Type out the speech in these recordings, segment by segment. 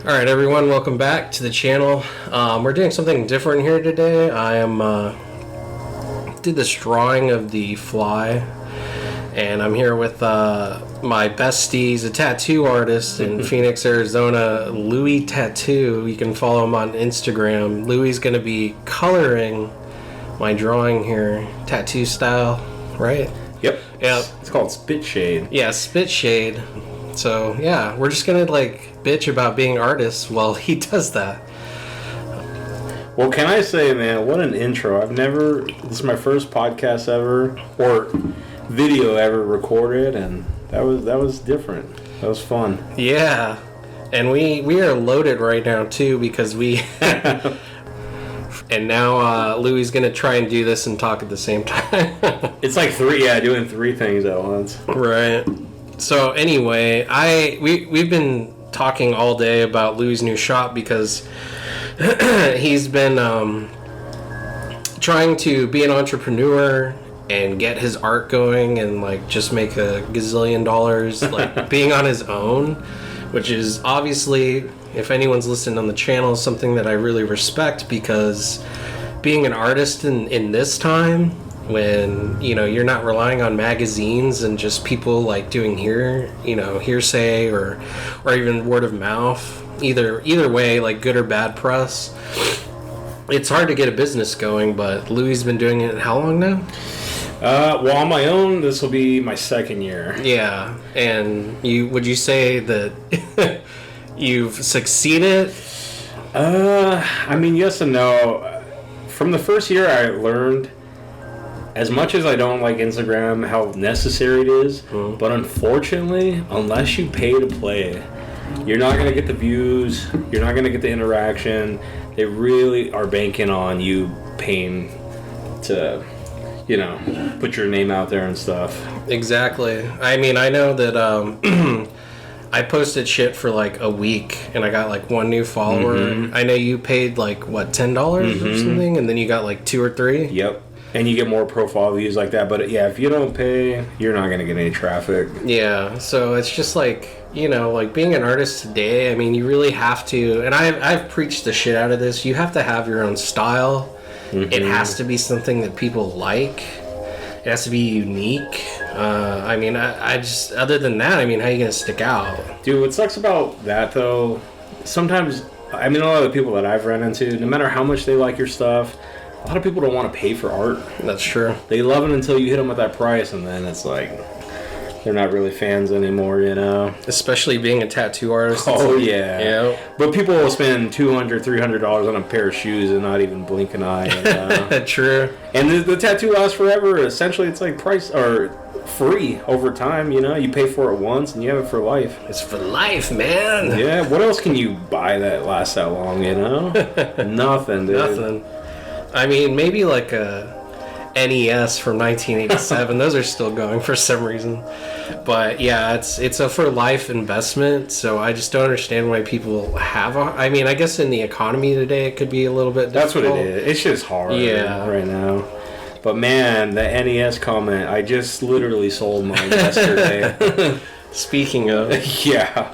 All right, everyone, welcome back to the channel. We're doing something different here today. I did this drawing of the fly, and I'm here with my bestie. He's a tattoo artist in Phoenix, Arizona, Louis Tattoo. You can follow him on Instagram. Louis is going to be coloring my drawing here, tattoo style, right? Yep. Yep. It's called Spit Shade. Yeah, Spit Shade. So, yeah, we're just going to, bitch about being artists while he does that. Well, can I say, man, what an intro. This is my first podcast ever, or video ever recorded, and that was different. That was fun. Yeah. And we are loaded right now, too, because we... And now Louis is going to try and do this and talk at the same time. It's like doing three things at once. Right. So anyway, we've been talking all day about Louis' new shop because he's been trying to be an entrepreneur and get his art going and just make a gazillion dollars being on his own, which is obviously, if anyone's listened on the channel, something that I really respect, because being an artist in this time, when you're not relying on magazines and just people doing hearsay or even word of mouth, either way, good or bad press, it's hard to get a business going. But Louis has been doing it how long now? Well, on my own, this will be my second year. Yeah. And would you say that you've succeeded? I mean, yes and no. From the first year, I learned, as much as I don't like Instagram, how necessary it is, but unfortunately, unless you pay to play, you're not going to get the views, you're not going to get the interaction. They really are banking on you paying to, put your name out there and stuff. Exactly. I mean, I know that I posted shit for a week and I got one new follower. Mm-hmm. I know you paid $10 or something, and then you got 2 or 3. Yep. And you get more profile views like that. But yeah, if you don't pay, you're not going to get any traffic. Yeah. So it's just being an artist today, I mean, you really have to, and I've preached the shit out of this, you have to have your own style. Mm-hmm. It has to be something that people like. It has to be unique. I mean, I just, other than that, I mean, how are you going to stick out? Dude, what sucks about that, though, sometimes, I mean, a lot of the people that I've run into, no matter how much they like your stuff, a lot of people don't want to pay for art. That's true. They love it until you hit them with that price, and then it's they're not really fans anymore, Especially being a tattoo artist. Oh, yeah. But people will spend $200, $300 on a pair of shoes and not even blink an eye. True. And the tattoo lasts forever. Essentially, it's price or free over time, You pay for it once and you have it for life. It's for life, man. Yeah, what else can you buy that lasts that long, Nothing, dude. Nothing. I mean, maybe a NES from 1987. Those are still going for some reason. But yeah, it's a for life investment. So I just don't understand why people have I mean, I guess in the economy today, it could be a little bit difficult. That's what it is. It's just hard right now. But man, the NES comment, I just literally sold mine yesterday. Speaking of. Yeah.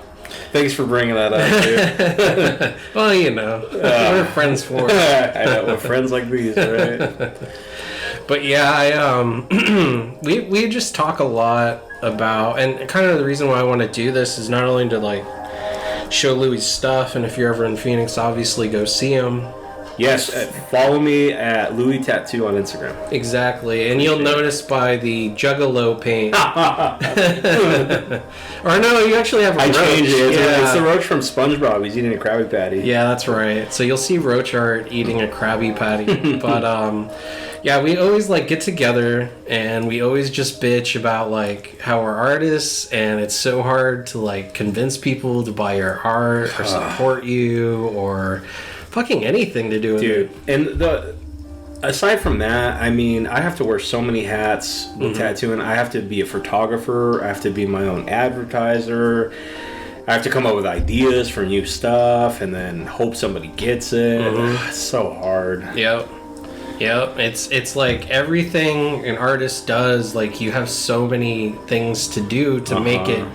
Thanks for bringing that up, dude. Well, we're friends for it. I know, we're friends like these, right? But yeah, we just talk a lot about, and kind of the reason why I want to do this is not only to show Louis' stuff, and if you're ever in Phoenix, obviously go see him. Yes, follow me at Louis Tattoo on Instagram. Exactly, and you'll notice by the Juggalo paint. Or no, you actually have a roach. I changed it. Yeah. It's the roach from SpongeBob. He's eating a Krabby Patty. Yeah, that's right. So you'll see roach art eating a Krabby Patty. But yeah, we always get together and we always just bitch about how we're artists and it's so hard to convince people to buy your art or support you or fucking anything to do with it. And aside from that, I mean, I have to wear so many hats with tattooing. I have to be a photographer. I have to be my own advertiser. I have to come up with ideas for new stuff and then hope somebody gets it. It's so hard. Yep. It's everything an artist does, you have so many things to do to make it.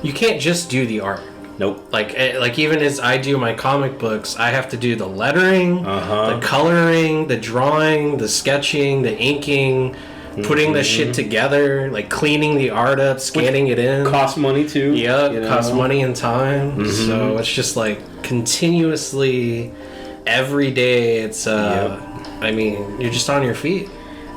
You can't just do the art. Nope. Like even as I do my comic books, I have to do the lettering, Uh-huh. the coloring, the drawing, the sketching, the inking, putting the shit together, like cleaning the art up, scanning it in. Costs money too. Yep, you know? costs money and time. So it's just like continuously, every day. It's I mean, you're just on your feet.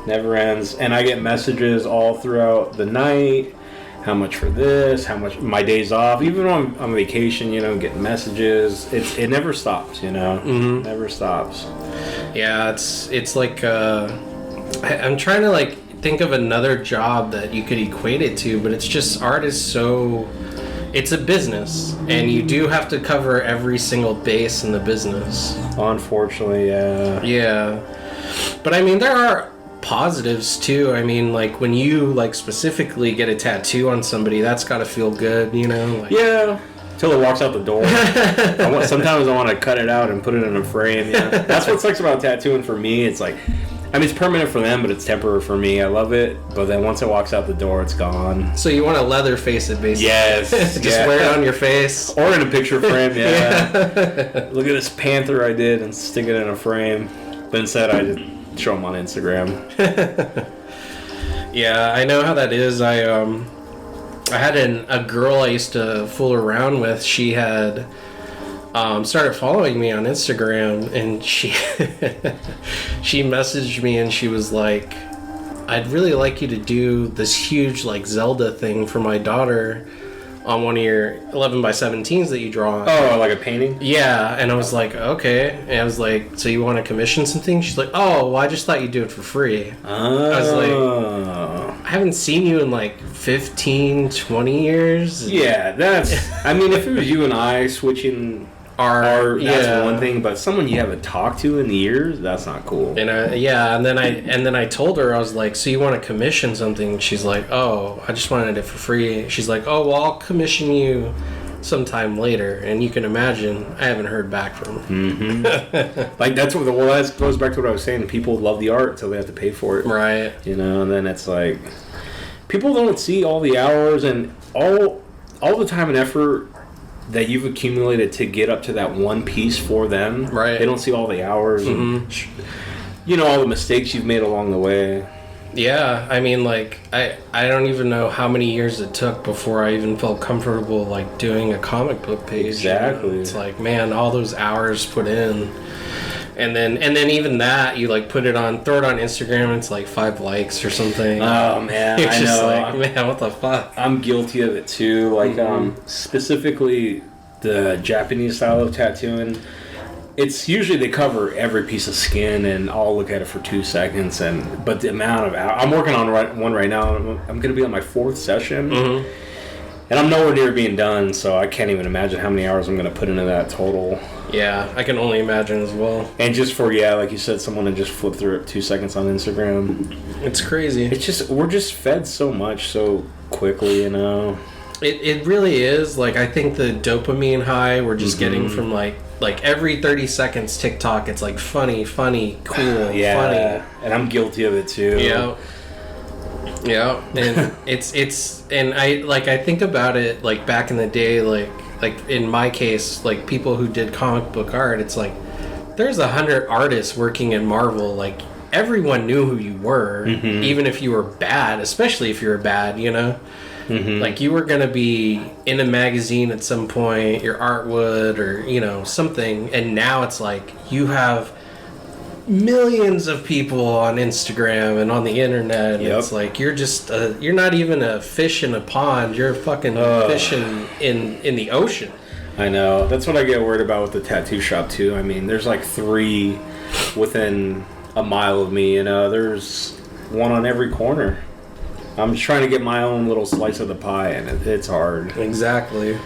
Never ends. And I get messages all throughout the night. How much for this? How much my days off? Even when I'm on vacation, you know, getting messages. It never stops. You know, never stops. Yeah, it's like I'm trying to like think of another job that you could equate it to, but it's just art is so. It's a business, and you do have to cover every single base in the business. Unfortunately, yeah. Yeah, but I mean there are positives too. I mean, like when you like specifically get a tattoo on somebody, that's got to feel good, you know? Like, Yeah. Till it walks out the door. Sometimes I want to cut it out and put it in a frame. Yeah. That's what sucks about tattooing for me. It's like, I mean, it's permanent for them, but it's temporary for me. I love it, but then once it walks out the door, it's gone. So you want to leather face it, basically? Yes. Just wear it on your face. Or in a picture frame, yeah. Look at this panther I did and stick it in a frame. But instead, I just show them on Instagram. Yeah, I know how that is. I had a girl I used to fool around with. She had started following me on Instagram, and she she messaged me and she was like, "I'd really like you to do this huge like Zelda thing for my daughter on one of your 11 by 17s that you draw." Oh, like a painting? Yeah, and I was like, okay. And I was like, so you want to commission something? She's like, oh, well, I just thought you'd do it for free. Oh. I was like, I haven't seen you in like 15, 20 years. Yeah, that's... I mean, if it was you and I switching art, that's one thing, but someone you haven't talked to in years, that's not cool. And and then I told her, I was like, so you want to commission something? She's like, oh, I just wanted it for free. She's like, oh, well, I'll commission you sometime later. And you can imagine, I haven't heard back from her. Like, that's what... Well, that goes back to what I was saying. People love the art until they have to pay for it. Right. You know, and then it's like... People don't see all the hours and all the time and effort that you've accumulated to get up to that one piece for them. Right. They don't see all the hours and, you know, all the mistakes you've made along the way. Yeah, I mean, like, I don't even know how many years it took before I even felt comfortable, like, doing a comic book page. Exactly. It's like, man, all those hours put in. And then even that, you, like, throw it on Instagram, and it's like 5 likes or something. Oh, man, You're I just know. like, man, what the fuck? I'm guilty of it, too. Like, specifically the Japanese style of tattooing. It's usually they cover every piece of skin, and I'll look at it for 2 seconds. But the amount of hours... I'm working on one right now. I'm going to be on my 4th session. And I'm nowhere near being done, so I can't even imagine how many hours I'm going to put into that total. Yeah, I can only imagine as well. And just for, like you said, someone to just flip through it 2 seconds on Instagram. It's crazy. It's just, we're just fed so much so quickly, you know? It really is. Like, I think the dopamine high we're just getting from, like every 30 seconds TikTok, it's like funny, cool, Yeah, funny. and I'm guilty of it too. Yeah, and and I think about it, like, back in the day, like in my case, like, people who did comic book art, it's like there's 100 artists working in Marvel. Like, everyone knew who you were, even if you were bad, especially if you were bad, you know. Like, you were gonna be in a magazine at some point, your art would, or, you know, something. And now it's like you have millions of people on Instagram and on the internet, and it's like you're just you're not even a fish in a pond, you're a fucking fish in the ocean. I know. That's what I get worried about with the tattoo shop too. I mean, there's like 3 within a mile of me, you know. There's one on every corner. I'm just trying to get my own little slice of the pie, and it's hard. Exactly.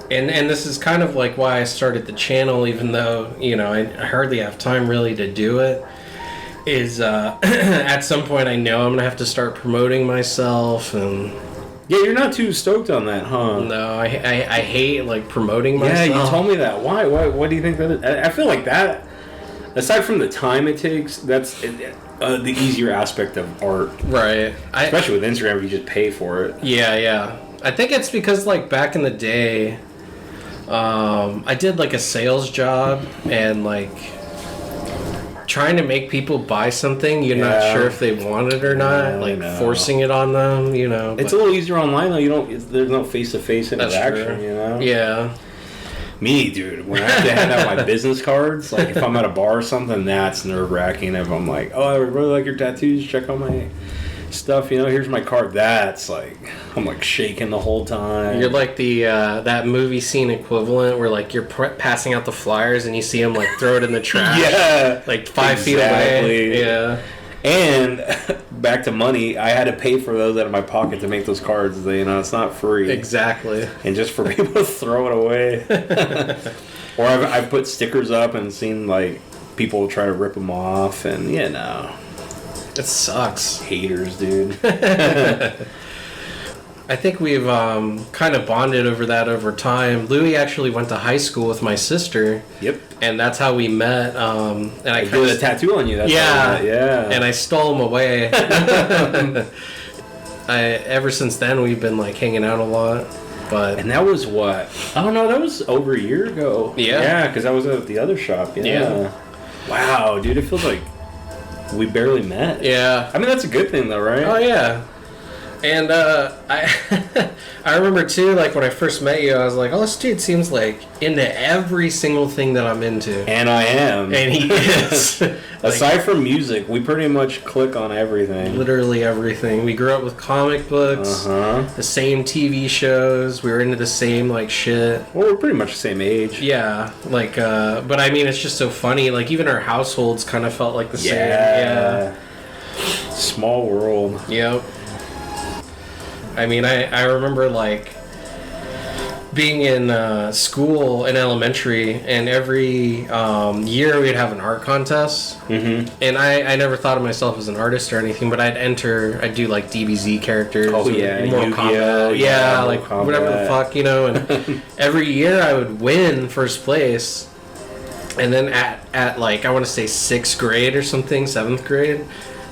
And this is kind of like why I started the channel, even though, you know, I hardly have time really to do it, is at some point I know I'm going to have to start promoting myself. And yeah, you're not too stoked on that, huh? No, I hate, like, promoting myself. Yeah, you told me that. Why? What do you think that is? I feel like that, aside from the time it takes, that's the easier aspect of art. Right. Especially with Instagram, you just pay for it. Yeah. I think it's because, like, back in the day, I did like a sales job and like trying to make people buy something you're not sure if they want it or not, forcing it on them, you know. It's a little easier online though. There's no face-to-face interaction, you know. Yeah. Me, dude, when I have to hand out my business cards, like if I'm at a bar or something, that's nerve-wracking. If I'm like, oh, I really like your tattoos, check out my stuff, you know, here's my card. That's like, I'm like shaking the whole time. You're like the that movie scene equivalent where like you're passing out the flyers and you see them like throw it in the trash. Yeah, like 5 feet away. Yeah. And back to money, I had to pay for those out of my pocket to make those cards. You know, it's not free. Exactly. And just for people to throw it away. Or I've put stickers up and seen like people try to rip them off, and you know. It sucks. Haters, dude. I think we've kind of bonded over that over time. Louis actually went to high school with my sister. Yep. And that's how we met. And I did a tattoo on you. That's yeah. And I stole him away. Ever since then, we've been like hanging out a lot. And that was what? I don't know. That was over a year ago. Yeah. Yeah, because I was at the other shop. Yeah. Wow, dude. It feels like we barely met. Yeah. I mean, that's a good thing, though, right? Oh, yeah. And I remember, too, like, when I first met you, I was like, oh, this dude seems like into every single thing that I'm into. And I am. And he is. Aside from music, we pretty much click on everything. Literally everything. We grew up with comic books, the same TV shows. We were into the same, like, shit. Well, we're pretty much the same age. Yeah. Like, but I mean, it's just so funny. Like, even our households kind of felt like the same. Yeah. Small world. Yep. I mean, I remember, like, being in school in elementary, and every year we'd have an art contest. Mm-hmm. And I never thought of myself as an artist or anything, but I'd do, like, DBZ characters. Oh, yeah. Mortal Kombat. Yeah, like, whatever the fuck, you know. And every year I would win first place. And then at like, I want to say 6th grade or something, 7th grade,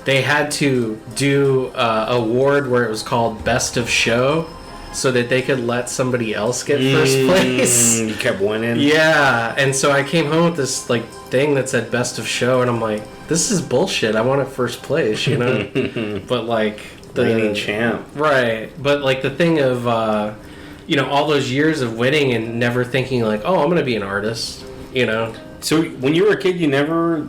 they had to do an award where it was called Best of Show so that they could let somebody else get first place. You kept winning? Yeah. And so I came home with this like thing that said Best of Show, and I'm like, this is bullshit. I wanted first place, you know? But like the reigning champ. Right. But like the thing of, you know, all those years of winning and never thinking like, oh, I'm going to be an artist, you know? So when you were a kid, you never...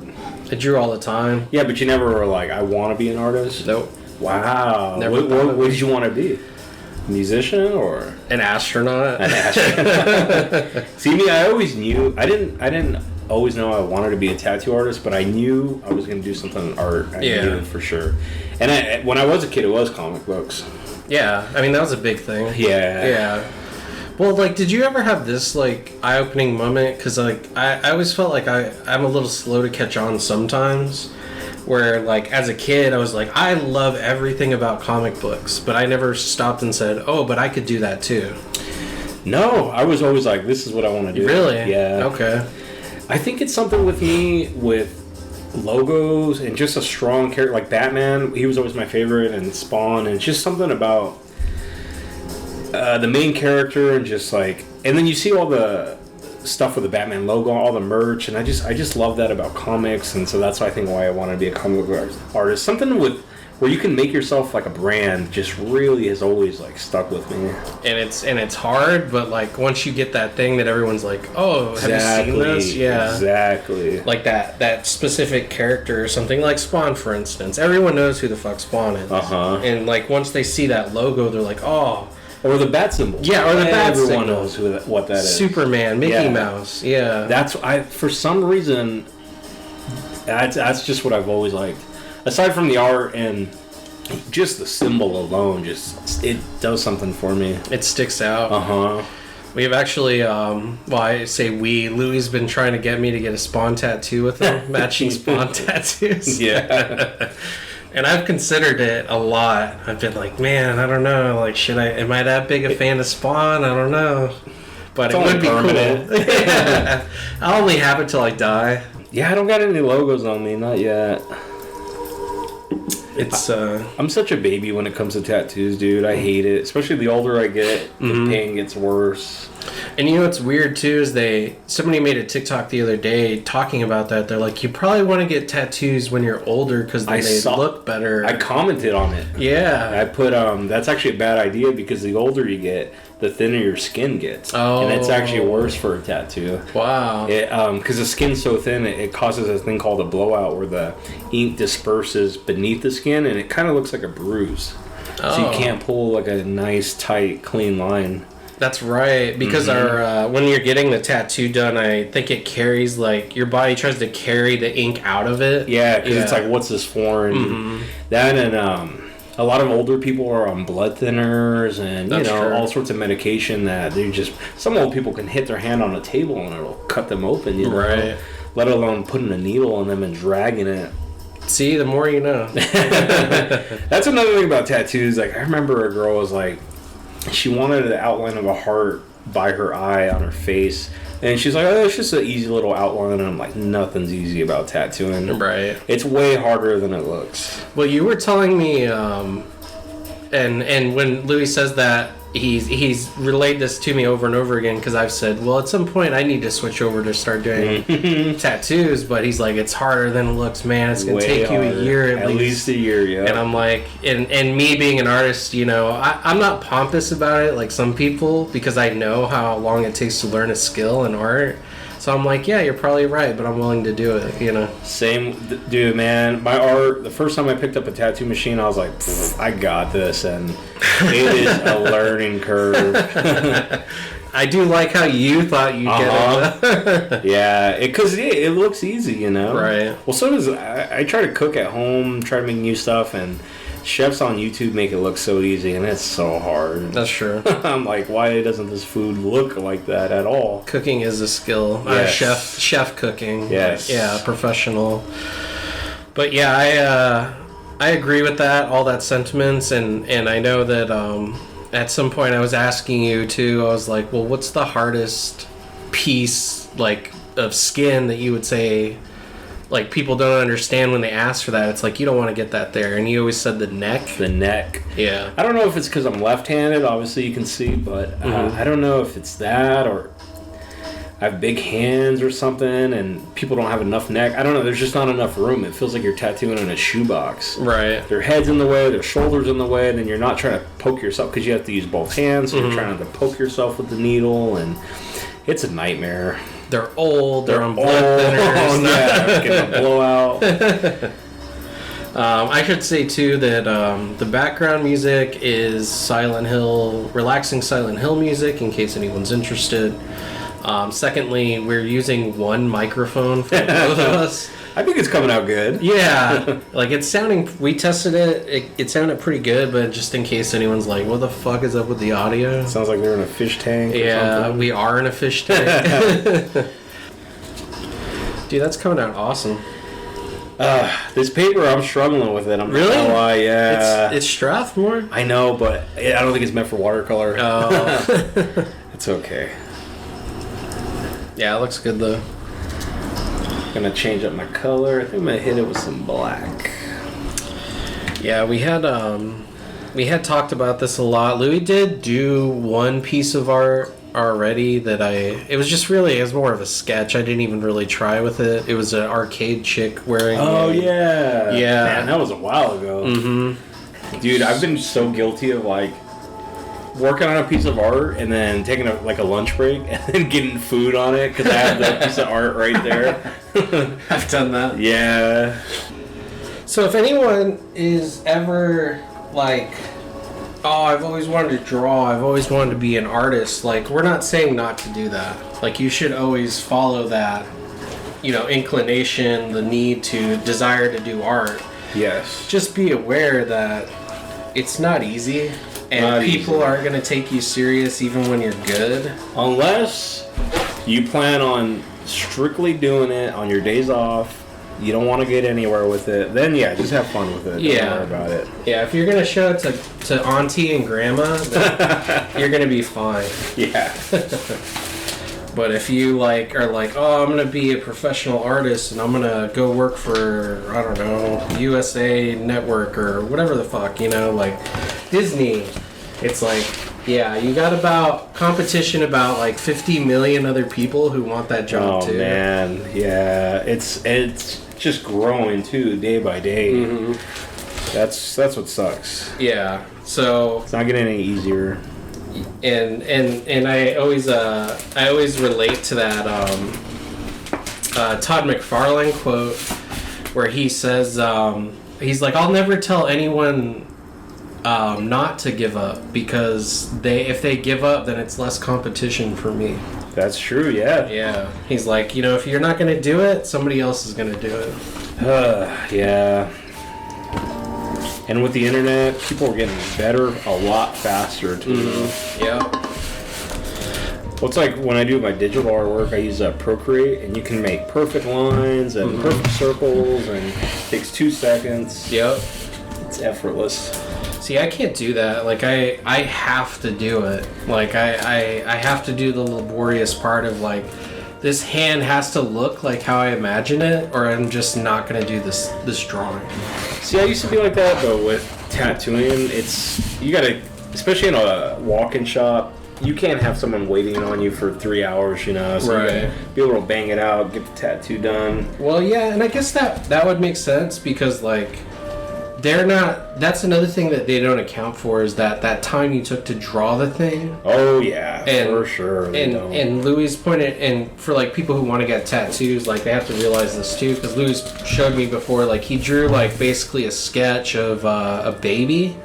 I drew all the time. Yeah, but you never were like, I want to be an artist? Nope. Wow. What did you want to be? A musician or? An astronaut. An astronaut. See, me, I always knew. I didn't always know I wanted to be a tattoo artist, but I knew I was going to do something in art. I knew for sure. And when I was a kid, it was comic books. Yeah. I mean, that was a big thing. Yeah. Yeah. Well, like, did you ever have this, like, eye-opening moment? Because, like, I always felt like I'm a little slow to catch on sometimes. Where, like, as a kid, I was like, I love everything about comic books. But I never stopped and said, oh, but I could do that, too. No, I was always like, this is what I want to do. Really? Yeah. Okay. I think it's something with me with logos and just a strong character. Like, Batman, he was always my favorite, and Spawn, and just something about... the main character, and just like, and then you see all the stuff with the Batman logo, all the merch, and I just love that about comics, and so that's why I want to be a comic book artist. Something with where you can make yourself like a brand just really has always like stuck with me. And it's hard, but like once you get that thing that everyone's like, oh, have you seen this? Yeah, exactly. Like that specific character or something, like Spawn, for instance. Everyone knows who the fuck Spawn is. And like once they see that logo, they're like, oh. Or the bat symbol. Yeah, or the bat symbol. Everyone knows what that is. Superman, Mickey Mouse. Yeah. That's for some reason. That's just what I've always liked. Aside from the art and just the symbol alone, just it does something for me. It sticks out. We have actually, I say we. Louis been trying to get me to get a Spawn tattoo with him, matching Spawn tattoos. Yeah. And I've considered it a lot. I've been like, man, I don't know. Like, am I that big a fan of Spawn? I don't know. But it would be permanent. Cool. Yeah. I'll only have it till I die. Yeah, I don't got any logos on me, not yet. It's I'm such a baby when it comes to tattoos, dude. I hate it. Especially the older I get, the pain gets worse. and you know what's weird too is somebody made a TikTok the other day talking about that. They're like, you probably want to get tattoos when you're older because then they look better. I commented on it. Yeah. I put that's actually a bad idea because the older you get, the thinner your skin gets. Oh. And it's actually worse for a tattoo. Wow. Because the skin's so thin, it causes a thing called a blowout where the ink disperses beneath the skin and it kind of looks like a bruise. Oh. So you can't pull like a nice, tight, clean line. That's right, because our when you're getting the tattoo done, I think it carries, like, your body tries to carry the ink out of it. Yeah, because it's like, what's this for? And that, and a lot of older people are on blood thinners and, That's true. all sorts of medication that they just... Some old people can hit their hand on a table and it'll cut them open, you know? Right. Let alone putting a needle in them and dragging it. See, the more you know. That's another thing about tattoos. Like, I remember a girl was like... She wanted the outline of a heart by her eye on her face. And she's like, oh, it's just an easy little outline. And I'm like, nothing's easy about tattooing. Right. It's way harder than it looks. Well, you were telling me, and when Louis says that, he's relayed this to me over and over again because I've said, well, at some point I need to switch over to start doing tattoos, but he's like, it's harder than it looks, man. It's gonna take you a year at least a year, yeah. And I'm like, and me being an artist, you know, I'm not pompous about it like some people because I know how long it takes to learn a skill in art. So I'm like, yeah, you're probably right, but I'm willing to do it, you know. Same, dude, man. My art, the first time I picked up a tattoo machine, I was like, I got this, and it is a learning curve. I do like how you thought you'd get it. Yeah, because it looks easy, you know? Right. Well, so does, I try to cook at home, try to make new stuff, and chefs on YouTube make it look so easy, and it's so hard. That's true. I'm like, why doesn't this food look like that at all? Cooking is a skill. Yes. Chef cooking. Yes. Yeah, professional. But yeah, I agree with that, all that sentiments, and I know that at some point I was asking you too, I was like, well, what's the hardest piece, like, of skin that you would say, like, people don't understand when they ask for that? It's like, you don't want to get that there. And you always said the neck. The neck. Yeah. I don't know if it's because I'm left-handed, obviously you can see, but I don't know if it's that or I have big hands or something and people don't have enough neck. I don't know, there's just not enough room. It feels like you're tattooing in a shoebox. Right. Their head's in the way, their shoulders in the way, and then you're not trying to poke yourself because you have to use both hands, so you're trying not to poke yourself with the needle, and it's a nightmare. They're old. They're on blood thinners. Yeah, getting a blowout. I should say too that the background music is Silent Hill, relaxing Silent Hill music, in case anyone's interested. Secondly, we're using one microphone for both of us. I think it's coming out good. Yeah, like it's sounding. We tested it. It sounded pretty good, but just in case anyone's like, "What the fuck is up with the audio?" It sounds like they're in a fish tank. Yeah, or something. we are in a fish tank. Dude, that's coming out awesome. This paper, I'm struggling with it. I'm Really? not gonna lie, yeah. It's Strathmore. I know, but I don't think it's meant for watercolor. Oh. It's okay. Yeah, it looks good though. Gonna change up my color. I think I'm gonna hit it with some black. Yeah, we had talked about this a lot. Louis did do one piece of art already that it was more of a sketch. I didn't even really try with it. It was an arcade chick wearing Yeah. Man, that was a while ago. Mm-hmm. Dude, I've been so guilty of like working on a piece of art and then taking a lunch break and then getting food on it because I have that piece of art right there. I've done that. Yeah. So if anyone is ever like, oh, I've always wanted to draw, I've always wanted to be an artist, like, we're not saying not to do that. Like, you should always follow that, you know, inclination, the need to desire to do art. Yes. Just be aware that it's not easy, and people aren't going to take you serious even when you're good. Unless you plan on strictly doing it on your days off, you don't want to get anywhere with it, then yeah, just have fun with it. Yeah. Don't worry about it. Yeah, if you're going to show it to auntie and grandma, then you're going to be fine. Yeah. But if you like are like, oh, I'm gonna be a professional artist and I'm gonna go work for, I don't know, USA Network or whatever the fuck, you know, like Disney, it's like, yeah, you got about competition about like 50 million other people who want that job too. Oh man, yeah, it's just growing too, day by day. Mm-hmm. That's what sucks. Yeah, so It's not getting any easier. and I always relate to that Todd McFarlane quote where he says he's like, I'll never tell anyone not to give up because if they give up, then it's less competition for me. That's true, yeah. Yeah, he's like, you know, if you're not gonna do it, somebody else is gonna do it. Yeah. And with the internet, people are getting better a lot faster too. Mm-hmm. Yeah. Well, it's like when I do my digital artwork, I use Procreate, and you can make perfect lines and perfect circles, and it takes 2 seconds. Yep. It's effortless. See, I can't do that. Like, I have to do it. Like, I have to do the laborious part of, like, this hand has to look like how I imagine it, or I'm just not going to do this drawing. See, I used to be like that, but with tattooing, you gotta, especially in a walk-in shop, you can't have someone waiting on you for 3 hours, you know, so Right. you gotta be able to bang it out, get the tattoo done. Well, yeah, and I guess that would make sense because, like, that's another thing that they don't account for is that time you took to draw the thing. Oh, yeah, And- for sure. And Louis pointed, and for like people who want to get tattoos, like they have to realize this too, because Louis showed me before, like he drew like basically a sketch of a baby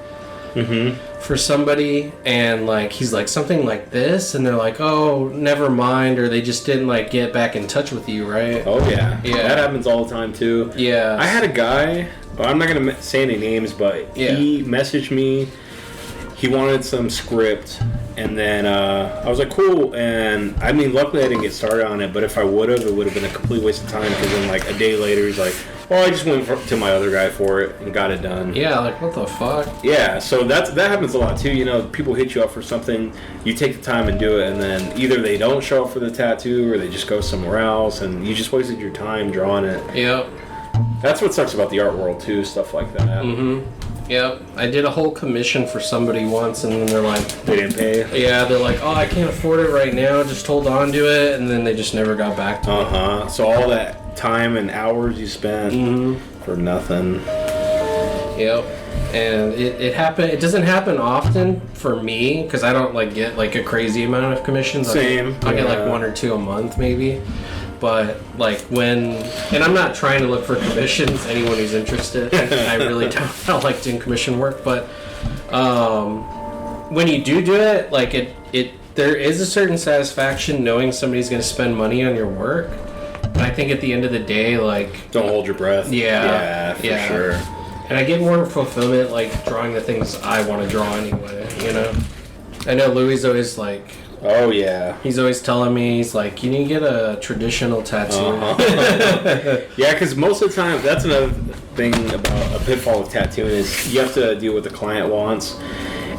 for somebody, and like he's like something like this, and they're like, oh, never mind, or they just didn't like get back in touch with you, right? Oh, yeah. Yeah. That happens all the time, too. Yeah. I had a guy, well, I'm not going to say any names, but Yeah. he messaged me. He wanted some script, and then I was like, cool. And I mean, luckily I didn't get started on it, but if I would have, it would have been a complete waste of time because then, like, a day later, he's like, well, I just went to my other guy for it and got it done. Yeah, like what the fuck? Yeah, so that happens a lot too. You know, people hit you up for something, you take the time and do it, and then either they don't show up for the tattoo or they just go somewhere else, and you just wasted your time drawing it. Yep. That's what sucks about the art world too, stuff like that. Yep. I did a whole commission for somebody once, and then they're like, They didn't pay. yeah, they're like, oh, I can't afford it right now, just hold on to it, and then they just never got back to me. So all that time and hours you spent for nothing. Yep. And it happened. It doesn't happen often for me because I don't like get like a crazy amount of commissions. Same, I'll get yeah. like 1 or 2 a month maybe. But like and I'm not trying to look for commissions. Anyone who's interested, I really don't like doing commission work. But when you do it, like there is a certain satisfaction knowing somebody's going to spend money on your work. But I think at the end of the day, like Don't hold your breath. Yeah, for yeah. sure. and I get more fulfillment like drawing the things I want to draw anyway. You know, I know Louis is always like. Oh yeah. He's always telling me, he's like, you need to get a traditional tattoo. Yeah, because most of the time, that's another thing about a pitfall of tattooing is you have to deal with the client wants.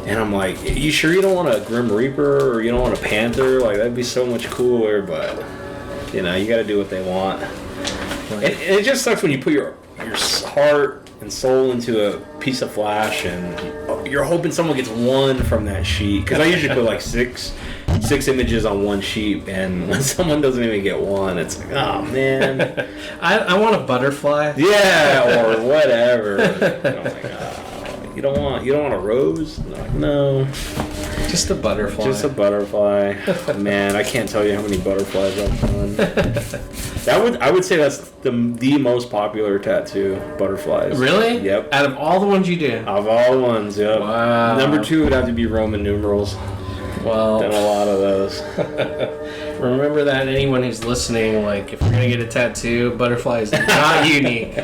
And I'm like, you sure you don't want a Grim Reaper or you don't want a Panther? Like, that'd be so much cooler, but, you know, you gotta do what they want. And it just sucks when you put your heart and soul into a piece of flash and you're hoping someone gets one from that sheet. Because I usually put like six images on one sheet, and when someone doesn't even get one, it's like, oh man. I want a butterfly. Yeah, or whatever. And I'm like, oh, you don't want a rose? I'm like, no, Just a butterfly. just a butterfly. Man, I can't tell you how many butterflies I've done. I would say that's the most popular tattoo, butterflies. Really? Yep. Out of all the ones you do? Of all the ones, yep. Wow. Number 2 would have to be Roman numerals. Well, Done a lot of those. remember that anyone who's listening, like, if you're gonna get a tattoo, butterfly is not unique.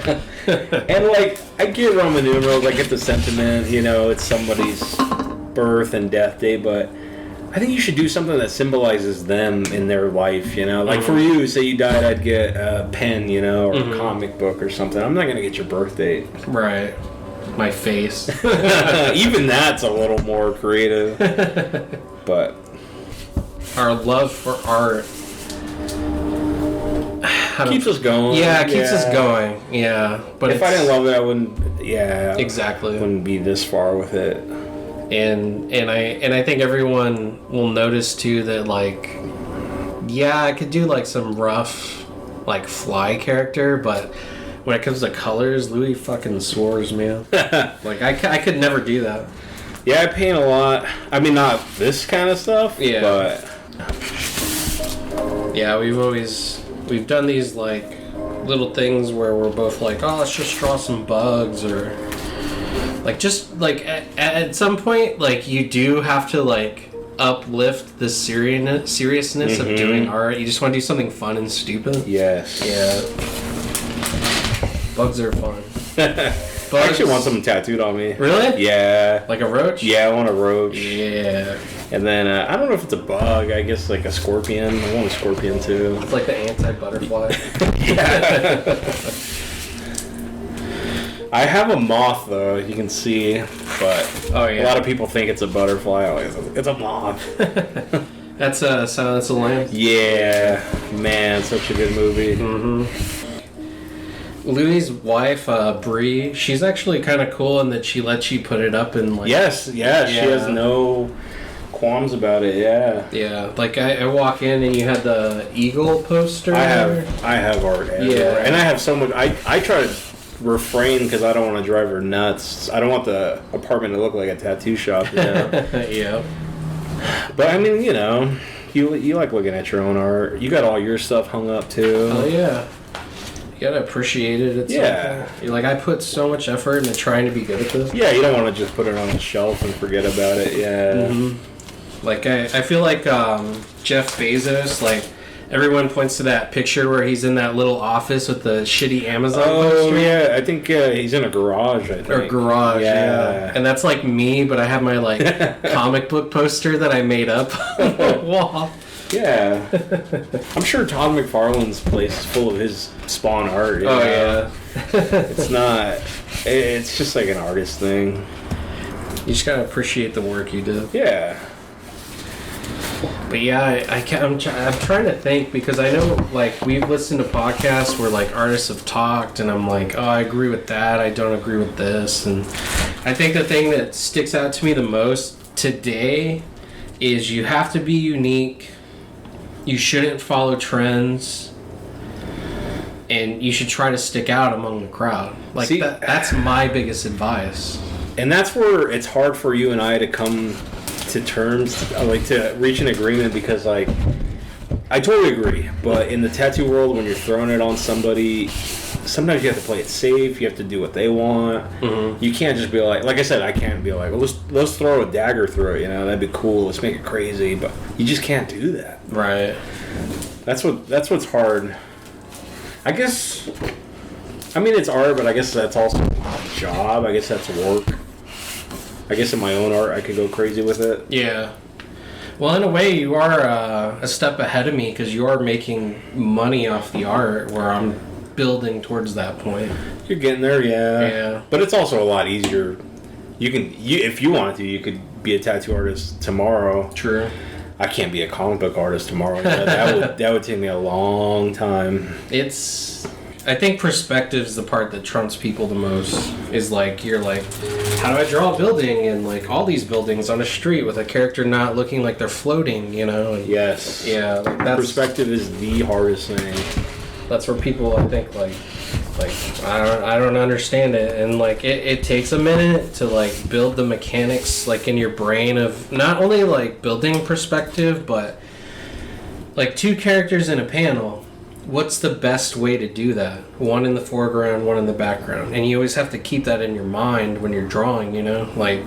And like, I get Roman numerals, I get the sentiment, you know, it's somebody's birth and death day, but I think you should do something that symbolizes them in their life, you know? Like for you, say you died, I'd get a pen, you know, or a comic book or something. I'm not gonna get your birth date. Right. My face. Even that's a little more creative. But Our love for art Keeps us going. Yeah, it keeps us going. Yeah, but if I didn't love it, I wouldn't. Yeah, exactly. Wouldn't be this far with it. And I think everyone will notice too that like, yeah, I could do like some rough, like Fly character, but when it comes to colors, Louis fucking soars, man. Like I could never do that. Yeah, I paint a lot. I mean, not this kind of stuff. Yeah. But yeah, we've done these like little things where we're both like, oh, let's just draw some bugs, or like just like at some point, like you do have to like uplift the seriousness of doing art. You just want to do something fun and stupid. yes. Yeah. Bugs are fun. I actually want something tattooed on me. Really? Yeah. Like a roach? Yeah, I want a roach. Yeah. And then I don't know if it's a bug. I guess like a scorpion. I want a scorpion too. It's like the anti-butterfly. Yeah. I have a moth though, you can see, but Oh yeah. a lot of people think it's a butterfly. It's a moth. That's Silence of the Lambs. Yeah, man, such a good movie. Louis' wife, Bree, she's actually kind of cool in that she lets you put it up in like. Yes, yeah, she has Yeah. no qualms about it. Yeah, Yeah, like I walk in and you had the eagle poster. I have art everywhere. Yeah. And I have so much. I try to refrain because I don't want to drive her nuts. I don't want the apartment to look like a tattoo shop. You know? Yeah. But I mean, you know, you like looking at your own art. You got all your stuff hung up too. Oh yeah. You gotta appreciate it. At Yeah. some point. You're like, I put so much effort into trying to be good at this. Yeah, you don't want to just put it on the shelf and forget about it. Yeah. Like I feel like Jeff Bezos, like everyone points to that picture where he's in that little office with the shitty Amazon Oh poster. yeah, I think he's in a garage. I think. Or garage, Yeah. yeah. And that's like me, but I have my like comic book poster that I made up on the wall. Yeah. I'm sure Todd McFarlane's place is full of his Spawn art. You Oh know? yeah. It's not. It's just like an artist thing. You just gotta appreciate the work you did. Yeah. But yeah, I'm trying to think, because I know like we've listened to podcasts where like artists have talked, and I'm like, oh, I agree with that, I don't agree with this, and I think the thing that sticks out to me the most today is you have to be unique. You shouldn't follow trends, and you should try to stick out among the crowd. Like See, that's my biggest advice. And that's where it's hard for you and I to come to terms, like to reach an agreement, because like I totally agree, but in the tattoo world, when you're throwing it on somebody, sometimes you have to play it safe. You have to do what they want. You can't just be like I said, I can't be like, well, let's throw a dagger through it, you know, that'd be cool, let's make it crazy, but you just can't do that. Right. That's what's hard. I guess, I mean, it's art, but I guess that's also a job. I guess that's work. I guess in my own art, I could go crazy with it. Yeah. Well, in a way, you are a step ahead of me, because you are making money off the art, where I'm building towards that point. You're getting there, yeah. Yeah. But it's also a lot easier. If you wanted to, you could be a tattoo artist tomorrow. True. I can't be a comic book artist tomorrow. That would take me a long time. I think perspective's the part that trumps people the most. Is like, you're like, how do I draw a building, and like all these buildings on a street with a character not looking like they're floating, you know? And Yes. yeah, like that's Perspective is the hardest thing. that's where people, I think, like I don't understand it, and like it takes a minute to like build the mechanics like in your brain of not only like building perspective, but like two characters in a panel. What's the best way to do that? One in the foreground, one in the background, and you always have to keep that in your mind when you're drawing, you know? Like,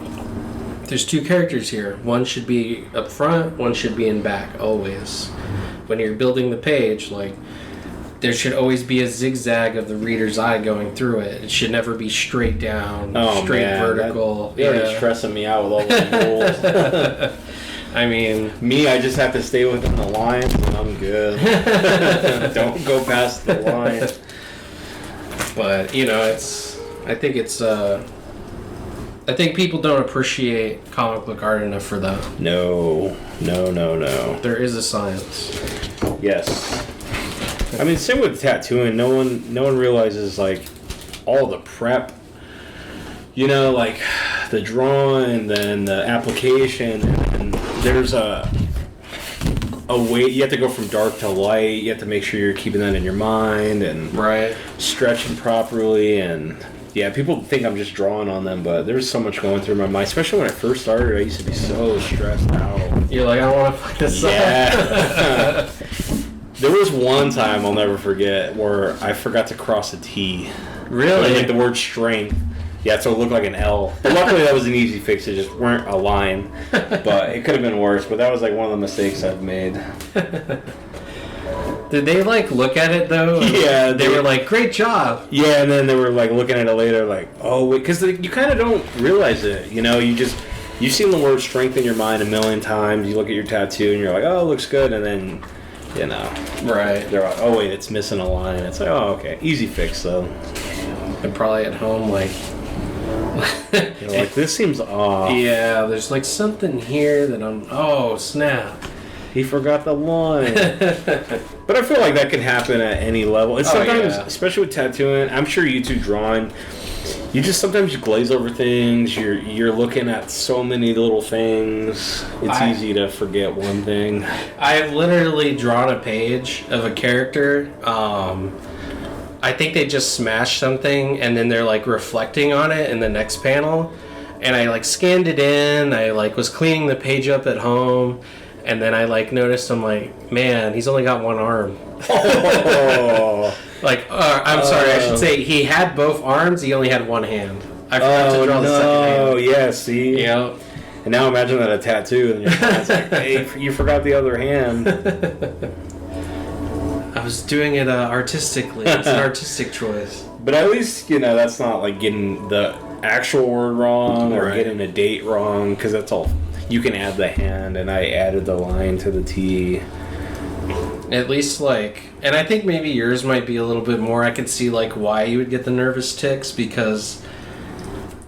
there's two characters here. One should be up front, one should be in back, always. When you're building the page, like, there should always be a zigzag of the reader's eye going through it. It should never be straight down, straight vertical. You're already stressing me out with all those rules. I mean, me, I just have to stay within the lines and I'm good. Don't go past the line. but you know, I think people don't appreciate comic book art enough for that. No. There is a science. Yes. I mean, same with tattooing. No one realizes like all the prep. You know, like the drawing, then the application, and there's a way you have to go from dark to light. You have to make sure you're keeping that in your mind and Right. stretching properly. And yeah, people think I'm just drawing on them, but there's so much going through my mind. Especially when I first started, I used to be so stressed out. You're like, I don't want to fuck this up. Yeah. There was one time I'll never forget where I forgot to cross a T. Really? Like the word strength. Yeah, so it looked like an L. But luckily that was an easy fix. It just weren't a line. But it could have been worse. But that was like one of the mistakes I've made. Did they like look at it though? Yeah. They were like, great job. Yeah, and then they were like looking at it later like, oh, wait. Because you kind of don't realize it. You know, you've seen the word strength in your mind a million times. You look at your tattoo and you're like, oh, it looks good. And then, you know. Right. They're like, oh, wait, it's missing a line. It's like, oh, okay. Easy fix, though. And probably at home, like... You're like, this seems off. Yeah, there's like something here that I'm... Oh, snap. He forgot the line. But I feel like that can happen at any level. And sometimes, especially with tattooing, I'm sure you two drawing, sometimes you glaze over things. You're looking at so many little things. It's easy to forget one thing. I've literally drawn a page of a character. I think they just smashed something and then they're like reflecting on it in the next panel. And I like scanned it in. I like was cleaning the page up at home. And then I like noticed, I'm like, man, he's only got one arm. Oh. I'm sorry, I should say he had both arms, he only had one hand. I forgot to draw the second hand. Oh, yeah, see? Yeah. And now imagine that a tattoo and your hand's like, hey, you forgot the other hand. I was doing it artistically. It's an artistic choice. But at least, that's not like getting the actual word wrong or getting a date wrong, because that's all. You can add the hand, and I added the line to the T. At least, and I think maybe yours might be a little bit more. I could see, why you would get the nervous tics, because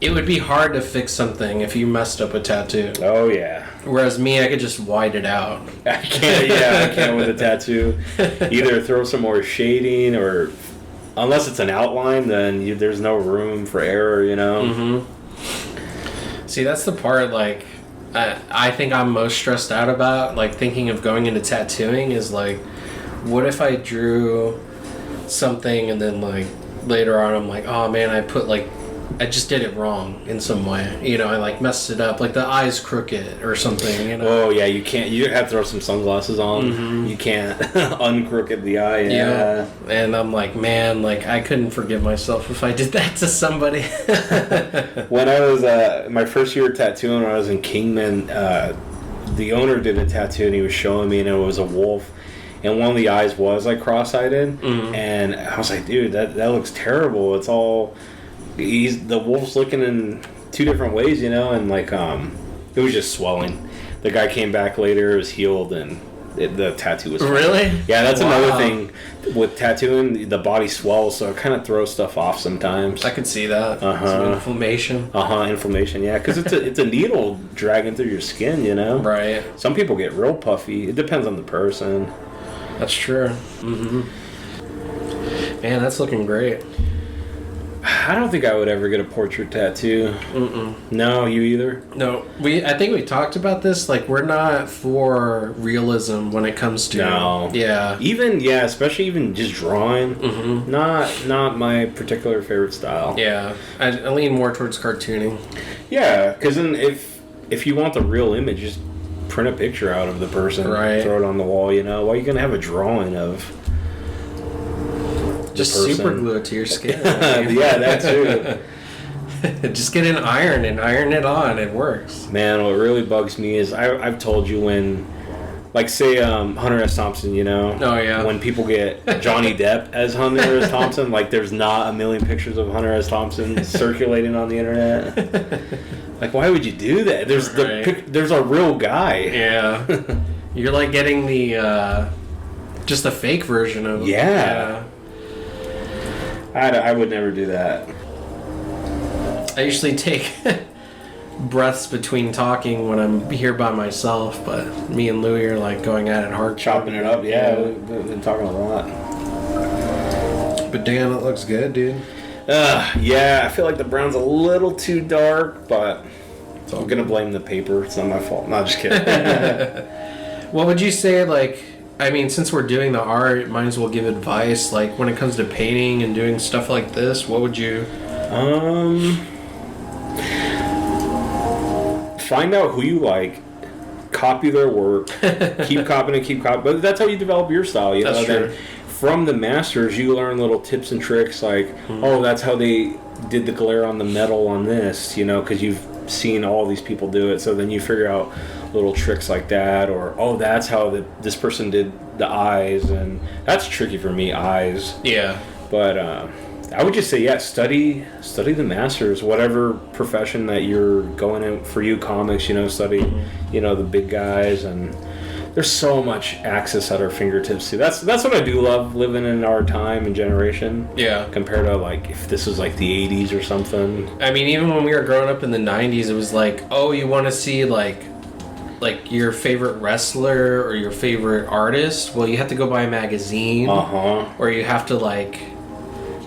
it would be hard to fix something if you messed up a tattoo. Oh, yeah. Whereas me, I could just white it out. I can't with a tattoo. Either throw some more shading, or unless it's an outline, then there's no room for error, Mm-hmm. See, that's the part, I think I'm most stressed out about, thinking of going into tattooing is, what if I drew something and then, later on I'm like, oh, man, I just did it wrong in some way. I, messed it up. The eye's crooked or something, Oh, yeah, you can't. You have to throw some sunglasses on. Mm-hmm. You can't uncrooked the eye. Yeah. And I'm like, man, I couldn't forgive myself if I did that to somebody. When I was, my first year tattooing, when I was in Kingman, the owner did a tattoo and he was showing me, and it was a wolf. And one of the eyes was, cross-eyed. Mm-hmm. And I was like, dude, that looks terrible. It's all... the wolf's looking in two different ways, and it was just swelling. The guy came back later, it was healed, and the tattoo was swelling. Really? Yeah, that's another thing with tattooing. The body swells, so it kind of throws stuff off sometimes. I could see that. Some inflammation. Inflammation. Yeah, because it's a needle dragging through your skin. Right. Some people get real puffy. It depends on the person. That's true. Mm-hmm. Man, that's looking great. I don't think I would ever get a portrait tattoo. Mm-mm. No, you either? No. I think we talked about this. We're not for realism when it comes to... No. Yeah. Especially even just drawing. Mm-hmm. Not my particular favorite style. Yeah. I lean more towards cartooning. Yeah, because then if you want the real image, just print a picture out of the person. Right. Throw it on the wall, Why are you going to have a drawing of... Just super glue it to your skin. Yeah, that too. Just get an iron and iron it on. It works. Man, what really bugs me is I've told you when, say Hunter S. Thompson, Oh, yeah. When people get Johnny Depp as Hunter S. Thompson, there's not a million pictures of Hunter S. Thompson circulating on the internet. Why would you do that? There's a real guy. Yeah. You're getting the just the fake version of him. Yeah. I would never do that. I usually take breaths between talking when I'm here by myself, but me and Louie are going at it hard. Chopping it up, yeah. We've been talking a lot. But Dan, it looks good, dude. Yeah, I feel like the brown's a little too dark, but I'm gonna blame the paper. It's not my fault. No, just kidding. What would you say, like, I mean, since we're doing the art, might as well give advice, like, when it comes to painting and doing stuff like this, what would you... Find out who you like, copy their work, keep copying, but that's how you develop your style. You That's know? true. Then from the masters, you learn little tips and tricks, like, oh, that's how they did the glare on the metal on this, you know, because you've seen all these people do it. So then you figure out little tricks like that, or, oh, that's how this person did the eyes, and that's tricky for me, eyes. Yeah. But I would just say, yeah, study the masters, whatever profession that you're going in for. You comics, you know, study, you know, the big guys, and there's so much access at our fingertips too. That's what I do love, living in our time and generation. Yeah. Compared to like if this was like the 80s or something. I mean, even when we were growing up in the 90s, it was like, oh, you want to see like your favorite wrestler or your favorite artist? Well, you have to go buy a magazine. Or you have to like...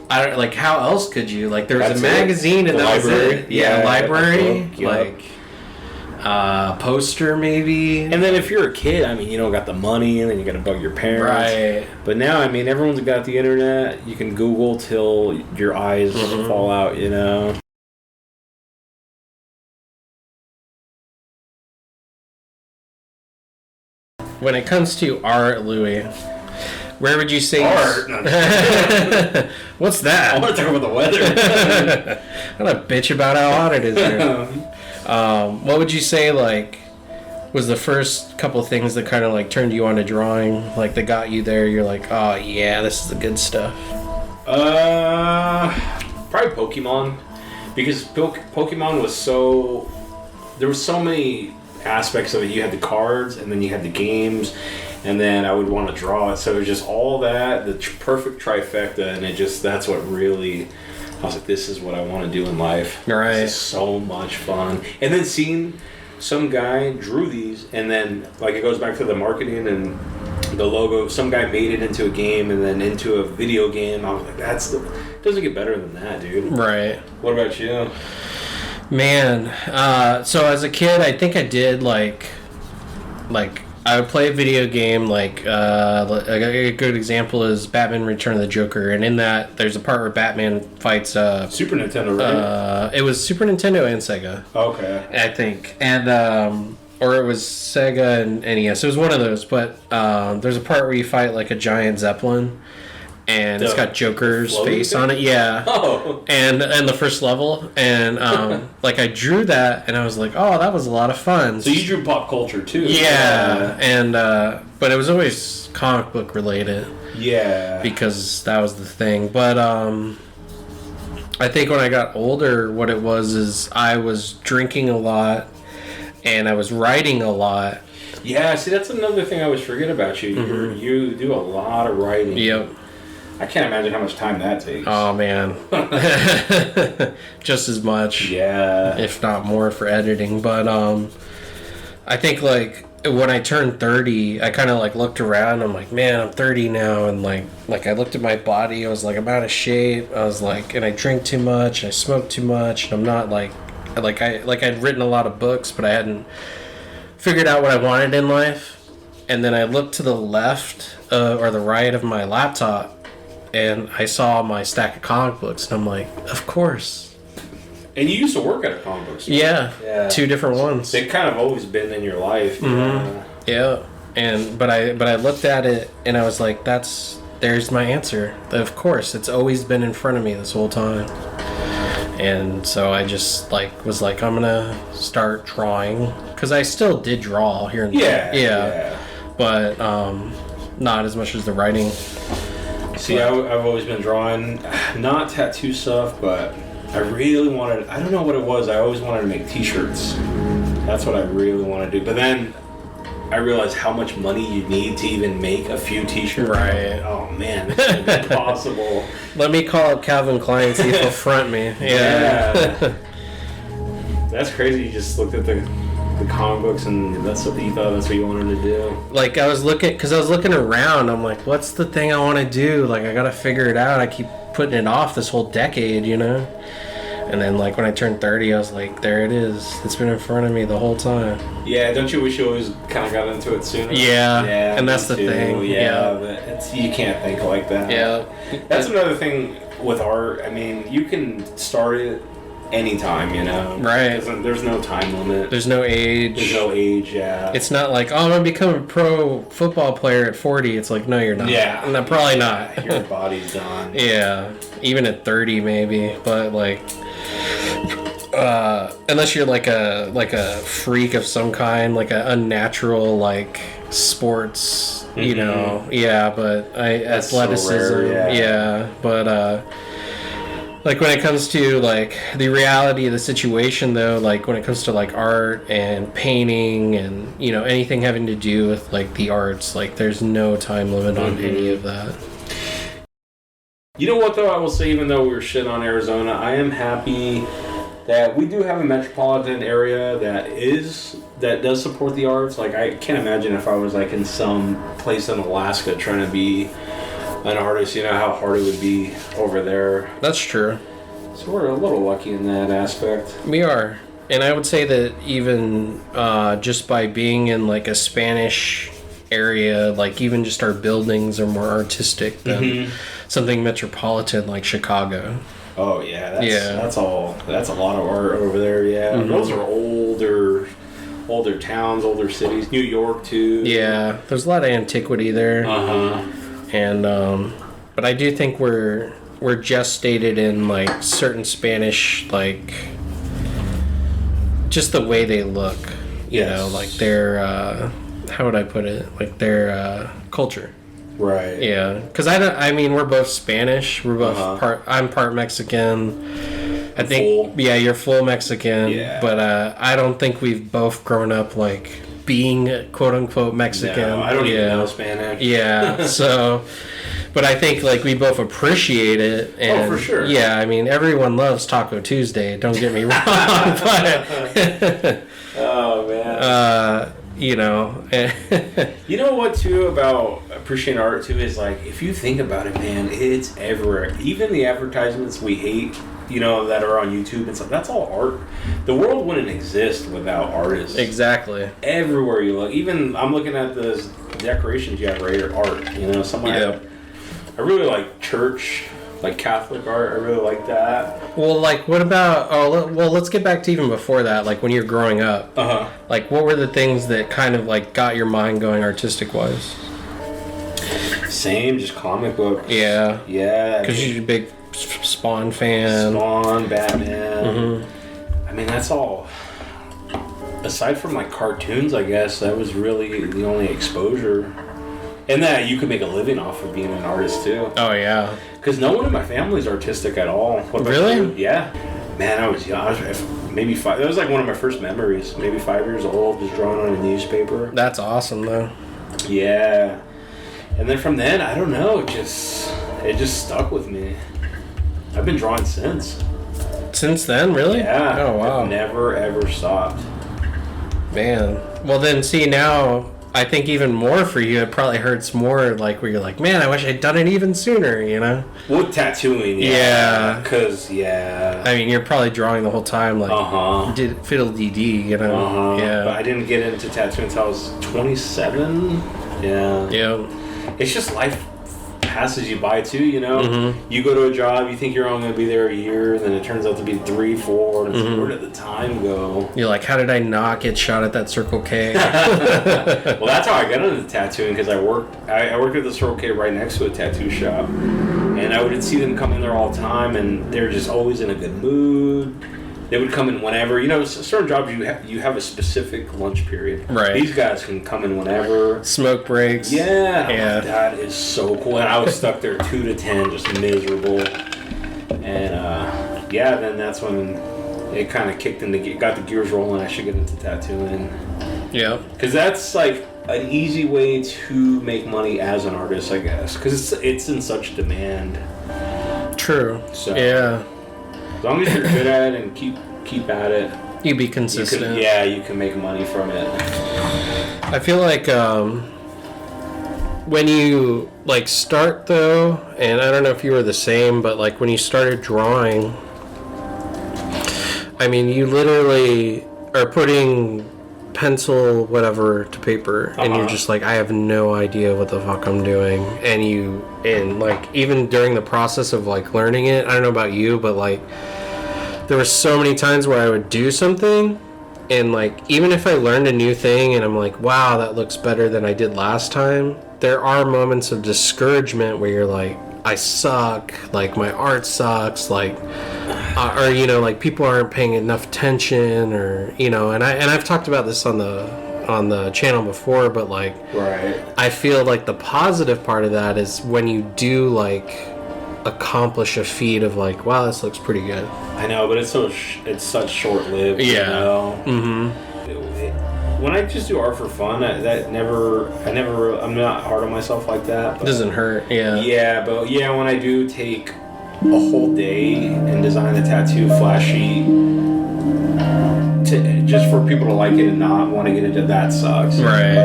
I don't like. How else could you like? There was a magazine and that was it. Yeah, library. Book, yep. Like, poster maybe. And then if you're a kid, I mean, you don't got the money, and then you got to bug your parents. Right. But now, I mean, everyone's got the internet. You can Google till your eyes fall out. You know. When it comes to art, Louis, where would you say art? What's that? I want to talk about the weather. I'm gonna bitch about how hot it is here. What would you say, like, was the first couple things that kind of like turned you on to drawing, like that got you there? You're like, oh yeah, this is the good stuff. Probably Pokemon, because Pokemon was so. There were so many aspects of it. You had the cards, and then you had the games. And then I would want to draw it, so it was just all that, the perfect trifecta, and that's what really, I was like, this is what I want to do in life. Right. This is so much fun. And then seeing some guy drew these, and then, like, it goes back to the marketing and the logo, some guy made it into a game and then into a video game. I was like, doesn't get better than that, dude. Right. What about you? Man, so as a kid, I think I did, like, I would play a video game, like, a good example is Batman Return of the Joker, and in that, there's a part where Batman fights, Super Nintendo, right? It was Super Nintendo and Sega. Okay. I think. And, or it was Sega and NES. It was one of those, but, there's a part where you fight, like, a giant Zeppelin, and it's got Joker's face on it. Yeah. Oh. And the first level, and like I drew that, and I was like, oh, that was a lot of fun. So you drew pop culture too. Yeah. And but it was always comic book related. Yeah. Because that was the thing. But I think when I got older, what it was is I was drinking a lot, and I was writing a lot. Yeah. See, that's another thing I always forget about you. Mm-hmm. You do a lot of writing. Yep. I can't imagine how much time that takes. Oh, man. Just as much. Yeah. If not more for editing. But I think, like, when I turned 30, I kind of, like, looked around. I'm like, man, I'm 30 now. And, like I looked at my body. I was like, I'm out of shape. I was like, and I drink too much. I smoke too much. And I'm not, I'd written a lot of books, but I hadn't figured out what I wanted in life. And then I looked to the left or the right of my laptop, and I saw my stack of comic books, and I'm like, of course. And you used to work at a comic book store. Yeah. 2 different ones. They've kind of always been in your life. Mm-hmm. Yeah. But I looked at it, and I was like, there's my answer. Of course, it's always been in front of me this whole time. And so I just was like, I'm gonna start drawing, because I still did draw here and there. Yeah. But not as much as the writing. See, I've always been drawing, not tattoo stuff, but I really wanted, I don't know what it was, I always wanted to make t-shirts. That's what I really want to do. But then I realized how much money you need to even make a few t-shirts. Right. Oh man, this is impossible. Let me call up Calvin Klein and see if he'll front me. Yeah. That's crazy. You just looked at the the comic books, and that's what you thought that's what you wanted to do. Like I was looking around. I'm like, what's the thing I want to do? Like I gotta figure it out. I keep putting it off this whole decade, you know. And then like when I turned 30, I was like, there it is. It's been in front of me the whole time. Yeah, don't you wish you always kind of got into it sooner? Yeah, yeah, and that's the too. thing. Yeah, but you can't think like that. Yeah, that's another thing with art. I mean, you can start it anytime, you know. Right. There's no time limit. There's no age. There's no age. Yeah. It's not like, oh, I'm gonna become a pro football player at 40. It's like, no, you're not. Yeah. No, probably not. Your body's done. Yeah, even at 30 maybe, but like. Unless you're like a freak of some kind, like an unnatural like sports, you know, yeah. But That's athleticism, so rare, yeah. But like when it comes to like the reality of the situation, though, like when it comes to like art and painting and you know anything having to do with like the arts, like there's no time limit on any of that. You know what though, I will say, even though we were shit on Arizona, I am happy that we do have a metropolitan area that does support the arts. Like I can't imagine if I was like in some place in Alaska trying to be an artist, you know how hard it would be over there. That's true. So we're a little lucky in that aspect. We are. And I would say that even just by being in like a Spanish area, like even just our buildings are more artistic than something metropolitan like Chicago. Oh yeah, that's a lot of art over there. Yeah, those are older towns, older cities. New York too. Yeah, there's a lot of antiquity there. And but I do think we're gestated in like certain Spanish, like just the way they look. You know, like their how would I put it? Like their culture. Right. Yeah, because I mean, we're both Spanish. We're both I'm part Mexican. I think. Full. Yeah, you're full Mexican. Yeah. But I don't think we've both grown up like being quote unquote Mexican. No, I don't even know Spanish. Yeah. So, but I think like we both appreciate it. And, for sure. Yeah, I mean, everyone loves Taco Tuesday. Don't get me wrong. But, oh man. You know. You know what too about appreciating art too is like if you think about it, man, it's everywhere. Even the advertisements we hate, you know, that are on YouTube and stuff, that's all art. The world wouldn't exist without artists. Exactly. Everywhere you look, even I'm looking at the decorations you have right here, art. You know, I really like church. Like Catholic art, I really like that. Well, like, what about? Let's get back to even before that. Like when you're growing up. Like, what were the things that kind of like got your mind going artistic wise? Same, just comic books. Yeah. Yeah. Because you're a big Spawn fan. Spawn, Batman. I mean, that's all. Aside from like cartoons, I guess that was really the only exposure. And that you could make a living off of being an artist too. Oh yeah. Because no one in my family is artistic at all. Really? You? Yeah. Man, I was young. Maybe 5. That was like one of my first memories. Maybe 5 years old, just drawing on a newspaper. That's awesome though. Yeah. And then from then, I don't know. It just stuck with me. I've been drawing since. Since then, really? Yeah. Oh wow. I've never ever stopped. Man. Well then, see now. I think even more for you, it probably hurts more, like, where you're like, man, I wish I'd done it even sooner, you know? With tattooing, yeah. Because, yeah. I mean, you're probably drawing the whole time, like, did fiddle-dee-dee, you know? Yeah. But I didn't get into tattooing until I was 27. Yeah. Yeah. It's just life passes you by, too, you know? You go to a job, you think you're only going to be there a year, and then it turns out to be 3, 4, and it's like, where did the time go? You're like, how did I not get shot at that Circle K? Well, that's how I got into tattooing, because I worked at the Circle K right next to a tattoo shop, and I would see them come in there all the time, and they're just always in a good mood. They would come in whenever. You know, certain jobs you have a specific lunch period. Right. These guys can come in whenever. Smoke breaks. Yeah. Yeah. That is so cool. And I was stuck there 2 to 10, just miserable. And then that's when it kind of kicked into got the gears rolling. I should get into tattooing. Yeah. Because that's like an easy way to make money as an artist, I guess. Because it's in such demand. True. So yeah. As long as you're good at it and keep at it, You be you consistent. you can make money from it. I feel like when you like start though, and I don't know if you were the same, but like when you started drawing, I mean, you literally are putting pencil whatever to paper, and you're just like, I have no idea what the fuck I'm doing. And like even during the process of like learning it, I don't know about you, but like there were so many times where I would do something, and like even if I learned a new thing and I'm like, wow, that looks better than I did last time, there are moments of discouragement where you're like, I suck, like my art sucks, like or you know, like people aren't paying enough attention, or you know, and I've talked about this on the channel before, but like Right. I feel like the positive part of that is when you do like accomplish a feat of like, wow, this looks pretty good. I know, but it's such short-lived. Yeah. You know? Mm-hmm. When I just do art for fun, I'm not hard on myself like that. It But doesn't hurt. Yeah. yeah, but yeah, when I do take a whole day and design a tattoo flash sheet just for people to like it and not want to get into that sucks. Right.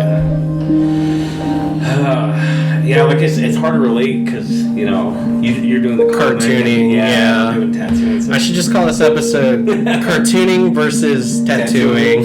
Yeah, like it's hard to relate because you know you're doing the Cartooning, yeah. I'm doing tattooing. So I should just call this episode "Cartooning versus Tattooing."